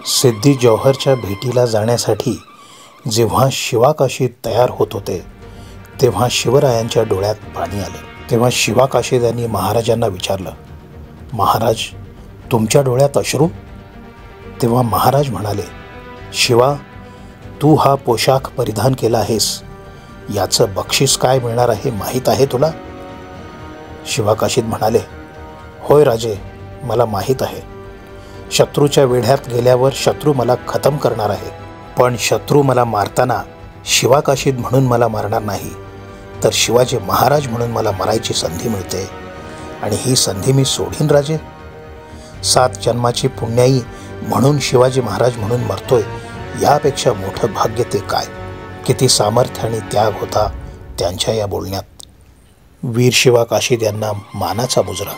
सिद्धी जौहरच्या भेटीला जाण्यासाठी जेव्हा शिवाकाशीद तयार होत होते तेव्हा शिवरायांच्या डोळ्यात पाणी आले. तेव्हा शिवाकाशीद यांनी महाराजांना विचारलं, महाराज, तुमच्या डोळ्यात अश्रू? तेव्हा महाराज म्हणाले, शिवा, तू हा पोशाख परिधान केला आहेस, याचं बक्षीस काय मिळणार आहे माहीत आहे तुला? शिवाकाशीद म्हणाले, होय राजे, मला माहीत आहे. शत्रूच्या वेढ्यात गेल्यावर शत्रू मला खतम करणार आहे, पण शत्रू मला मारताना शिवाकाशीद म्हणून मला मारणार नाही, तर शिवाजी महाराज म्हणून मला मरायची संधी मिळते, आणि ही संधी मी सोडीन राजे? 7 जन्माची पुण्याई म्हणून शिवाजी महाराज म्हणून मरतोय, यापेक्षा मोठं भाग्य ते काय? किती सामर्थ्य आणि त्याग होता त्यांच्या या बोलण्यात. वीर शिवाकाशीद यांना मानाचा मुजरा.